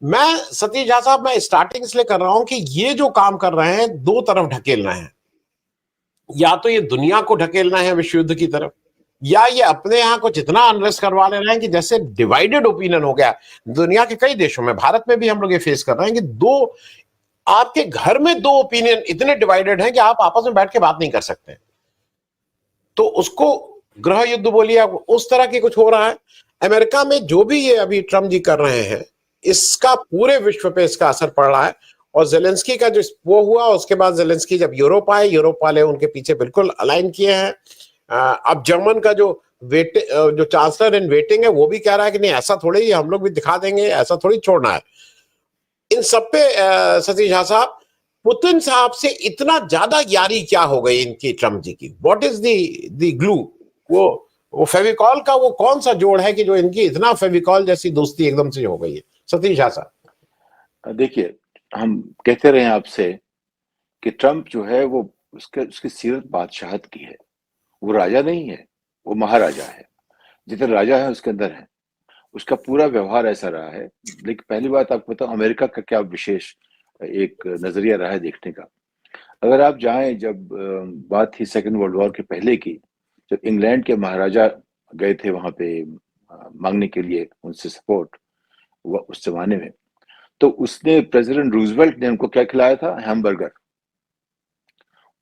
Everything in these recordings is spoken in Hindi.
मैं सतीश झा साहब, मैं स्टार्टिंग इसलिए कर रहा हूं कि ये जो काम कर रहे हैं दो तरफ ढकेलना है। या तो ये दुनिया को ढकेलना है विश्व युद्ध की तरफ, या ये अपने यहां कुछ इतना अनरेस्ट करवा ले रहे हैं कि जैसे डिवाइडेड ओपिनियन हो गया। दुनिया के कई देशों में, भारत में भी हम लोग ये फेस कर रहे हैं कि दो, आपके घर में दो ओपिनियन इतने डिवाइडेड हैं कि आप आपस में बैठ के बात नहीं कर सकते। तो उसको गृह युद्ध बोलिए, उस तरह की कुछ हो रहा है। अमेरिका में जो भी ये अभी ट्रम्प जी कर रहे हैं, इसका पूरे विश्व पे इसका असर पड़ रहा है। और जेलेंस्की का जो वो हुआ, उसके बाद जेलेंस्की जब यूरोप आए, यूरोप वाले उनके पीछे बिल्कुल अलाइन किए हैं। अब जर्मन का जो चांसलर इन वेटिंग है, वो भी कह रहा है कि नहीं, ऐसा थोड़ी ही, हम लोग भी दिखा देंगे, ऐसा थोड़ी छोड़ना है। इन सब पे सतीश झा साहब, पुतिन साहब से इतना ज्यादा यारी क्या हो गई इनकी, ट्रम्प जी की? What is the glue? वो फेविकॉल का वो कौन सा जोड़ है कि जो इनकी इतना फेविकॉल जैसी दोस्ती एकदम से हो गई है, सतीश झा साहब? देखिए, हम कहते रहे आपसे कि ट्रम्प जो है वो उसकी सीरत बादशाहत की है। वो राजा नहीं है, वो महाराजा है। जितने राजा है उसके अंदर है। उसका पूरा व्यवहार ऐसा रहा है। लेकिन पहली बात आपको बताऊं, अमेरिका का क्या विशेष एक नजरिया रहा है देखने का। अगर आप जाएं, जब बात थी सेकेंड वर्ल्ड वॉर के पहले की, जब इंग्लैंड के महाराजा गए थे वहां पे मांगने के लिए उनसे सपोर्ट, उस जमाने में, तो उसने प्रेसिडेंट रूजवेल्ट ने उनको क्या खिलाया था? हैमबर्गर।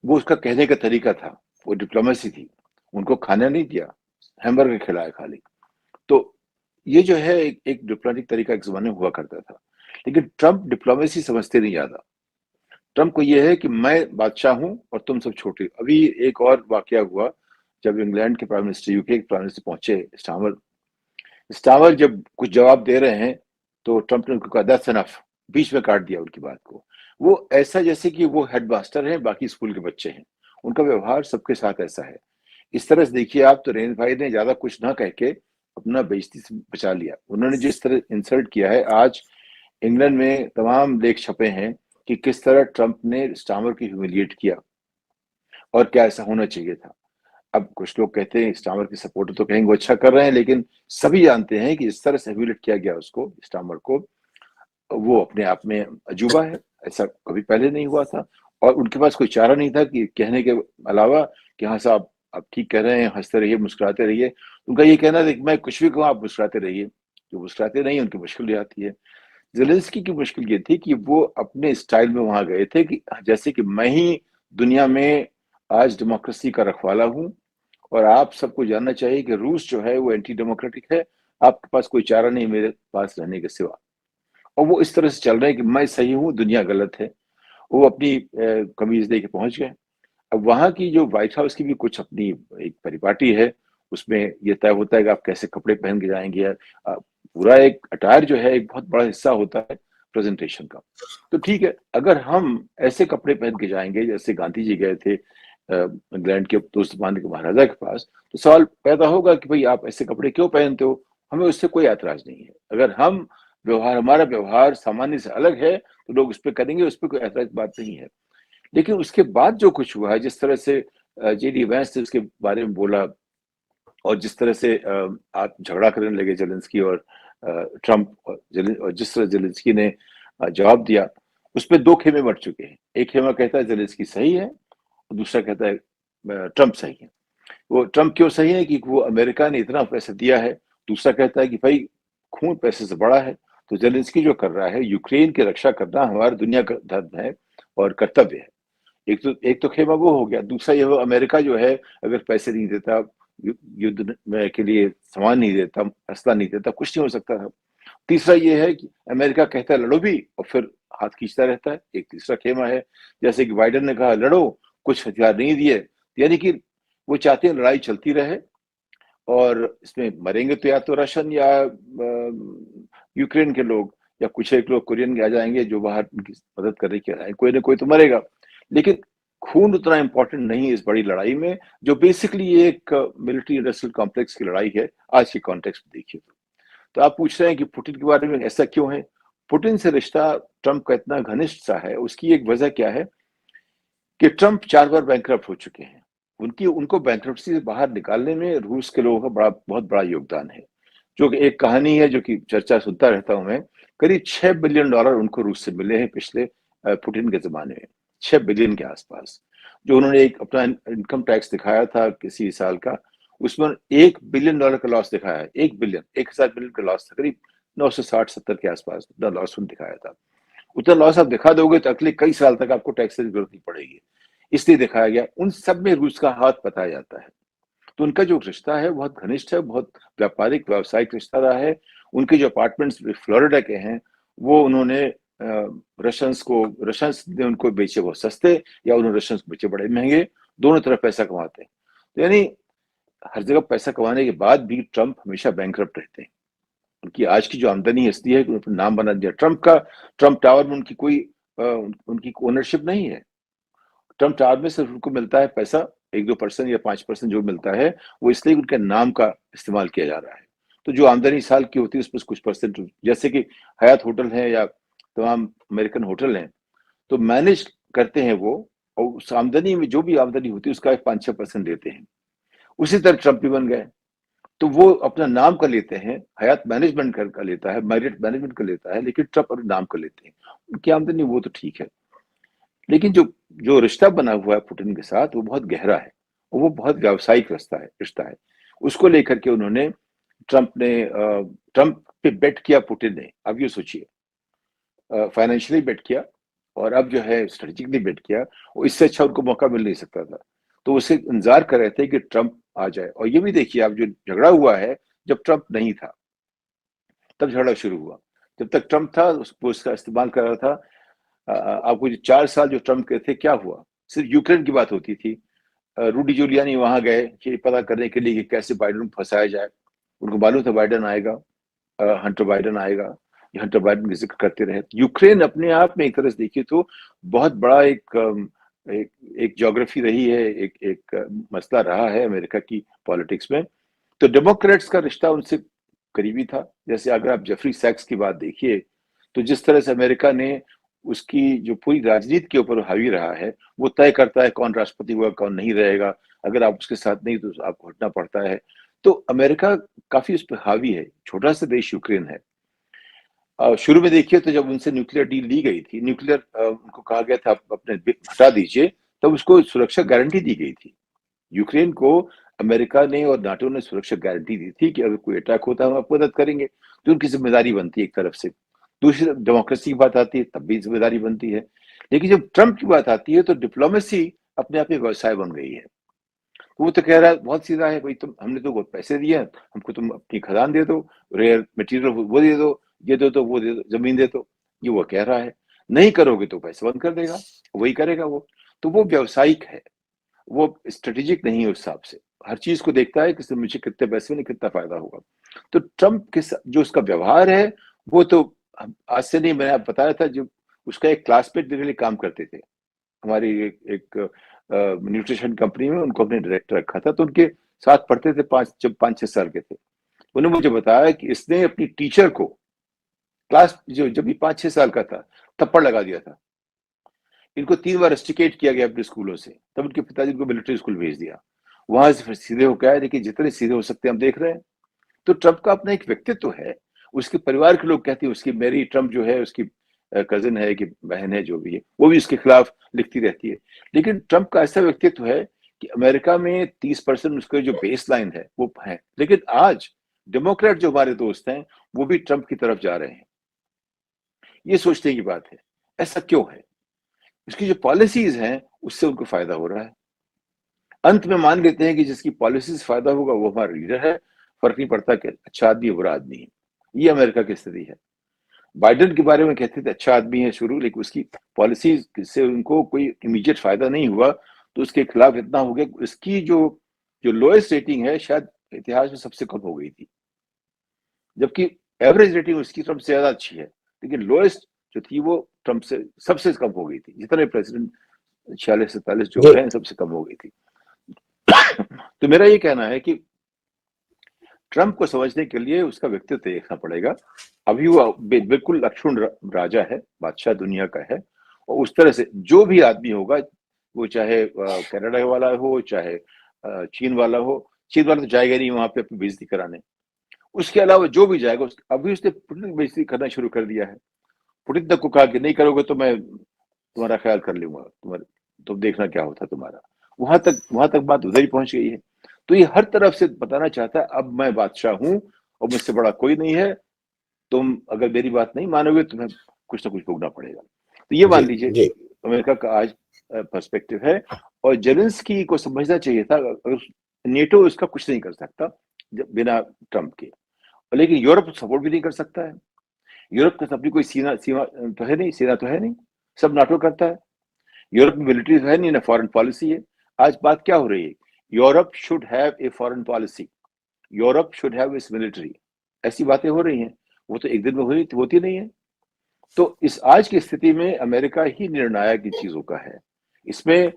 वो उसका कहने का तरीका था, वो डिप्लोमेसी थी। उनको खाना नहीं दिया, हैमबर्गर खिलाया खाली। तो ये जो है एक डिप्लोमेटिक तरीका एक जमाने में हुआ करता था। लेकिन ट्रम्प डिप्लोमेसी समझते नहीं ज्यादा। ट्रम्प को ये है कि मैं बादशाह हूं और तुम सब छोटे। अभी एक और वाकया हुआ, जब इंग्लैंड के प्राइम मिनिस्टर, यूके के प्राइम मिनिस्टर पहुंचे, स्टामर स्टामर जब कुछ जवाब दे रहे हैं, तो ट्रम्प ने उनको कहा दैट्स एनफ, बीच में काट दिया उनकी बात को। वो ऐसा जैसे कि वो हेडमास्टर हैं, बाकी स्कूल के बच्चे हैं। उनका व्यवहार सबके साथ ऐसा है। इस तरह से देखिए आप, तो रेन भाई ने ज्यादा कुछ ना कह के अपना बेइज्जती से बचा लिया। उन्होंने जिस तरह इंसल्ट किया है, आज इंग्लैंड में तमाम लेख छपे हैं कि किस तरह ट्रम्प ने स्टामर की ह्यूमिलिएट किया और क्या ऐसा होना चाहिए था। अब कुछ लोग कहते हैं, स्टामर के सपोर्टर तो कहेंगे वो अच्छा कर रहे हैं, लेकिन सभी जानते हैं कि इस तरह से ह्यूमिलेट किया गया उसको, स्टामर को, वो अपने आप में अजूबा है। ऐसा कभी पहले नहीं हुआ था। और उनके पास कोई चारा नहीं था कि कहने के अलावा कि हाँ साहब आप ठीक कह रहे हैं, हंसते रहिए, मुस्कुराते रहिए। उनका ये कहना था कि मैं कुछ भी कहूँ, आप मुस्कुराते रहिए। जो मुस्कुराते नहीं, उनकी मुश्किल हो जाती है। जेलेंस्की की मुश्किल ये थी कि वो अपने स्टाइल में वहां गए थे कि जैसे कि मैं ही दुनिया में आज डेमोक्रेसी का रखवाला हूं, और आप सबको जानना चाहिए कि रूस जो है वो एंटी डेमोक्रेटिक है। आपके पास कोई चारा नहीं मेरे पास रहने के सिवा। और वो इस तरह से चल रहे हैं कि मैं सही हूं, दुनिया गलत है। वो अपनी कमीज दे के पहुंच गए। अब वहां की जो व्हाइट हाउस की भी कुछ अपनी एक परिपाटी है। उसमें ये तय होता है कि आप कैसे कपड़े पहन के जाएंगे। पूरा एक अटायर जो है एक बहुत बड़ा हिस्सा होता है प्रेजेंटेशन का। तो ठीक है, अगर हम ऐसे कपड़े पहन के जाएंगे जैसे गांधी जी गए थे इंग्लैंड के दोस्तान के महाराजा के पास, तो सवाल पैदा होगा कि भाई आप ऐसे कपड़े क्यों पहनते हो। हमें उससे कोई ऐतराज नहीं है। अगर हमारा व्यवहार सामान्य से अलग है, तो लोग उस पर करेंगे, उस पर कोई ऐतराज बात नहीं है। लेकिन उसके बाद जो कुछ हुआ है, जिस तरह से जेडी वैंस ने उसके बारे में बोला, और जिस तरह से आप झगड़ा करने लगे जेलेंस्की और ट्रम्प, और जिस तरह जेलेंस्की ने जवाब दिया, उसमें दो खेमे बढ़ चुके हैं। एक खेमा कहता है जेलेंस्की सही है, और दूसरा कहता है ट्रम्प सही है। वो ट्रम्प क्यों सही है कि वो अमेरिका ने इतना पैसा दिया है। दूसरा कहता है कि भाई खून पैसे से बड़ा है। तो जेलेंस्की जो कर रहा है, यूक्रेन की रक्षा करना हमारी दुनिया का धर्म है और कर्तव्य है। एक तो खेमा वो हो गया। दूसरा ये हो, अमेरिका जो है अगर पैसे नहीं देता, युद्ध में के लिए सामान नहीं देता, असला नहीं देता, कुछ नहीं हो सकता था। तीसरा ये है कि अमेरिका कहता है लड़ो भी, और फिर हाथ खींचता रहता है। एक तीसरा खेमा है, जैसे कि बाइडेन ने कहा लड़ो, कुछ हथियार नहीं दिए, यानी कि वो चाहते हैं लड़ाई चलती रहे, और इसमें मरेंगे तो या तो रशियन या यूक्रेन के लोग, या कुछ एक लोग कोरियन के आ जाएंगे जो बाहर उनकी मदद करने के लिए आए, कोई ना कोई तो मरेगा। लेकिन खून उतना इंपॉर्टेंट नहीं है इस बड़ी लड़ाई में, जो बेसिकली एक मिलिट्री इंडस्ट्रियल कॉम्प्लेक्स की लड़ाई है आज के कॉन्टेक्स्ट में देखिए। तो आप पूछ रहे हैं कि पुतिन के बारे में ऐसा क्यों है। पुतिन से रिश्ता ट्रंप का इतना घनिष्ठ सा है, उसकी एक वजह क्या है कि ट्रंप 4 बार बैंकरप्ट हो चुके हैं। उनको बैंकरप्सी से बाहर निकालने में रूस के लोगों का बहुत बड़ा योगदान है। जो कि एक कहानी है जो कि चर्चा सुनता रहता हूं मैं। करीब $6 बिलियन उनको रूस से मिले हैं पिछले पुतिन के ज़माने में, 6 बिलियन के आसपास। जो उन्होंने एक अपना इनकम टैक्स दिखाया था किसी साल का, उसमें $1 बिलियन का लॉस दिखाया है। 1 बिलियन, 1000 मिलियन का लॉस था, करीब 960-70 के आसपास उतना लॉस उन्होंने दिखाया था। उतना लॉस आप दिखा दोगे तो अगले कई साल तक आपको टैक्स की जरूरत नहीं पड़ेगी, इसलिए दिखाया गया। उन सब में रूस का हाथ बताया जाता है। तो उनका जो रिश्ता है बहुत घनिष्ठ है, बहुत व्यापारिक व्यावसायिक रिश्ता रहा है। उनके जो अपार्टमेंट्स फ्लोरिडा के हैं वो उन्होंने रशियंस ने उनको बेचे बहुत सस्ते, या उन्होंने रशियंस को बेचे बड़े महंगे। दोनों तरफ पैसा कमाते हैं। तो यानी हर जगह पैसा कमाने के बाद भी ट्रंप हमेशा बैंकरप्ट रहते हैं। उनकी आज की जो आमदनी इसलिए है कि उन्होंने नाम बना दिया ट्रंप टावर में उनकी कोई उनकी ओनरशिप नहीं है। ट्रंप टावर में सिर्फ उनको मिलता है पैसा, 1-2% या 5% जो मिलता है वो इसलिए उनके नाम का इस्तेमाल किया जा रहा है। तो जो आमदनी साल की होती है उसमें कुछ परसेंट, जैसे कि हयात होटल है या तमाम अमेरिकन होटल हैं, तो मैनेज करते हैं वो, और उस आमदनी में जो भी आमदनी होती है उसका 5-6% देते हैं। उसी तरह ट्रंप भी बन गए। तो वो अपना नाम कर लेते हैं, हयात मैनेजमेंट कर लेता है, मैरिट मैनेजमेंट कर लेता है, लेकिन ट्रंप अपने नाम कर लेते हैं। उनकी आमदनी वो तो ठीक है, लेकिन जो जो रिश्ता बना हुआ है पुतिन के साथ वो बहुत गहरा है, और वो बहुत व्यावसायिक रिश्ता है। उसको लेकर के उन्होंने ट्रंप पे बेट किया पुतिन ने। अब ये सोचिए, फाइनेंशियली बेट किया और अब जो है स्ट्रेटेजिकली बेट किया, और इससे अच्छा उनको मौका मिल नहीं सकता था। तो उसे इंतजार कर रहे थे कि ट्रंप आ जाए। और ये भी देखिए, अब जो झगड़ा हुआ है, जब ट्रंप नहीं था तब झगड़ा शुरू हुआ। जब तक ट्रंप था वो उसका इस्तेमाल कर रहा था। आपको जो 4 साल जो ट्रंप के थे, क्या हुआ? सिर्फ यूक्रेन की बात होती थी। रूडी जूलियानी वहां गए कि पता करने के लिए कि कैसे बाइडेन को फंसाया जाए। उनको मालूम था बाइडेन आएगा, हंटर बाइडेन आएगा, ये हंटर बाइडेन का जिक्र करते रहे। यूक्रेन अपने आप में एक तरह से देखिए तो बहुत बड़ा एक ज्योग्राफी रही है, एक मसला रहा है अमेरिका की पॉलिटिक्स में। तो डेमोक्रेट्स का रिश्ता उनसे करीबी था। जैसे अगर आप जेफरी सैक्स की बात देखिए, तो जिस तरह से अमेरिका ने उसकी जो पूरी राजनीति के ऊपर हावी रहा है, वो तय करता है कौन राष्ट्रपति होगा, कौन नहीं रहेगा। अगर आप उसके साथ नहीं तो आपको हटना पड़ता है। तो अमेरिका काफी उस पर हावी है। छोटा सा देश यूक्रेन है। शुरू में देखिए तो जब उनसे न्यूक्लियर डील ली गई थी, उनको कहा गया था आप अपने हटा दीजिए, तब उसको सुरक्षा गारंटी दी गई थी। यूक्रेन को अमेरिका ने और नाटो ने सुरक्षा गारंटी दी थी कि अगर कोई अटैक होता है हम आपको मदद करेंगे। तो उनकी जिम्मेदारी बनती है एक तरफ से। दूसरी तरफ डेमोक्रेसी की बात आती है, तब भी जिम्मेदारी बनती है। लेकिन जब ट्रंप की बात आती है तो डिप्लोमेसी अपने आप में व्यवसाय बन गई है। वो तो कह रहा है, बहुत सीधा है भाई, तुम हमने तो बहुत पैसे दिए हैं, हमको तुम अपनी खदान दे दो, रेयर मटेरियल वो दे दो, ये दे दो, वो दे दो, जमीन दे दो। ये वो कह रहा है। नहीं करोगे तो पैसे बंद कर देगा, वही करेगा वो। तो वो व्यावसायिक है, वो स्ट्रेटेजिक नहीं है उस हिसाब से। हर चीज को देखता है कि मुझे कितने पैसे में कितना फायदा होगा। तो ट्रंप के जो उसका व्यवहार है वो तो आज से नहीं, मैंने आप बताया था, जो उसका एक क्लासमेट मेरे लिए काम करते थे हमारी एक न्यूट्रिशन कंपनी में, उनको अपने डायरेक्टर रखा था। तो उनके साथ पढ़ते थे जब 5-6 साल के थे। उन्होंने मुझे बताया कि इसने अपनी टीचर को जब ये 5-6 साल का था थप्पड़ लगा दिया था। इनको 3 बार रस्टिकेट किया गया अपने स्कूलों से, तब उनके पिताजी को मिलिट्री स्कूल भेज दिया। वहां से फिर सीधे होकर आए, देखिए जितने सीधे हो सकते हैं हम देख रहे हैं। तो ट्रंप का अपना एक व्यक्तित्व है। उसके परिवार के लोग कहते हैं, उसकी मैरी ट्रंप जो है उसकी कजिन है कि बहन है, जो भी है, वो भी उसके खिलाफ लिखती रहती है। लेकिन ट्रंप का ऐसा व्यक्तित्व है कि अमेरिका में 30% उसका जो बेस लाइन है वो है। लेकिन आज डेमोक्रेट जो हमारे दोस्त हैं वो भी ट्रंप की तरफ जा रहे हैं। ये सोचने की बात है, ऐसा क्यों है? उसकी जो पॉलिसीज हैं उससे उनको फायदा हो रहा है। अंत में मान लेते हैं कि जिसकी पॉलिसी से फायदा होगा वो हमारा लीडर है, फर्क नहीं पड़ता कि अच्छा आदमी है बुरा आदमी है। ये अमेरिका की स्थिति है। बाइडेन के बारे में कहते थे अच्छा आदमी है शुरू, लेकिन उसकी पॉलिसी से उनको कोई इमीडिएट फायदा नहीं हुआ, तो उसके खिलाफ इतना हो गया। इसकी जो जो लोएस्ट रेटिंग है शायद इतिहास में सबसे कम हो गई थी, जबकि एवरेज रेटिंग उसकी ट्रंप से ज्यादा अच्छी है, लेकिन लोएस्ट जो थी वो ट्रंप से सबसे कम हो गई थी। जितने प्रेसिडेंट 46-47 जो जी। रहे सबसे कम हो गई थी। तो मेरा ये कहना है कि ट्रंप को समझने के लिए उसका व्यक्तित्व देखना पड़ेगा। अभी वो बिल्कुल लक्ष्मण राजा है, बादशाह दुनिया का है। और उस तरह से जो भी आदमी होगा, वो चाहे कनाडा वाला हो, चाहे चीन वाला हो। चीन वाला तो जाएगा नहीं वहां पे अपनी बेइज्जती कराने। उसके अलावा जो भी जाएगा अभी उसने पुतिन को बेइज्जती करना शुरू कर दिया है। पुतिन तक को कहा कि नहीं करोगे तो मैं तुम्हारा ख्याल कर लूंगा, तुम देखना क्या होता तुम्हारा। वहां तक बात उधर ही पहुंच गई है। तो ये हर तरफ से बताना चाहता है अब मैं बादशाह हूं और मुझसे बड़ा कोई नहीं है, तुम अगर मेरी बात नहीं मानोगे तुम्हें कुछ ना कुछ भोगना पड़ेगा। तो ये मान लीजिए अमेरिका का आज पर्सपेक्टिव है। और जेलेंस्की को समझना चाहिए था, अगर नेटो इसका कुछ नहीं कर सकता बिना ट्रंप के, लेकिन यूरोप सपोर्ट भी नहीं कर सकता है। यूरोप का अपनी कोई सीमा तो है नहीं, सेना तो है नहीं, सब नाटो करता है। यूरोप में मिलिट्री तो है नहीं, ना फॉरेन पॉलिसी है। आज बात क्या हो रही है, Europe should have a foreign policy, Europe should have it's military, ऐसी बातें हो रही हैं। वो तो एक दिन में होती नहीं है। तो इस आज की स्थिति में अमेरिका ही निर्णायक इन चीजों का है। इसमें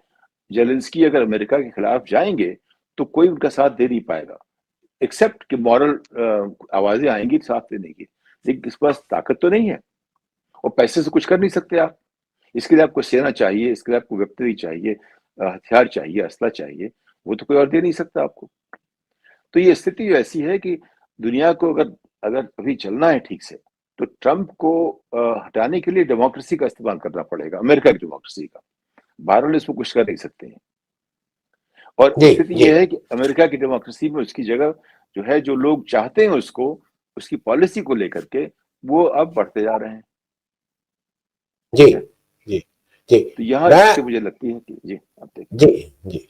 जेलेंस्की अगर अमेरिका के खिलाफ जाएंगे तो कोई उनका साथ दे नहीं पाएगा, एक्सेप्ट कि मॉरल आवाजें आएंगी साथ देने की, लेकिन इस पास ताकत तो नहीं है और पैसे से कुछ कर नहीं सकते आप। इसके लिए आपको सेना चाहिए, इसके लिए आपको वेपनरी चाहिए, हथियार चाहिए, असला चाहिए, वो तो कोई और दे नहीं सकता आपको। तो ये स्थिति ऐसी है कि दुनिया को अगर अभी चलना है ठीक से, तो ट्रंप को हटाने के लिए डेमोक्रेसी का इस्तेमाल करना पड़ेगा, अमेरिका की डेमोक्रेसी का। बाहर वाले इसमें कुछ कर नहीं सकते हैं। और स्थिति यह है कि अमेरिका की डेमोक्रेसी में उसकी जगह जो है, जो लोग चाहते हैं उसको, उसकी पॉलिसी को लेकर के वो अब बढ़ते जा रहे हैं। जी जी जी। तो यहाँ स्थिति मुझे लगती है कि जी आप देखिए। जी जी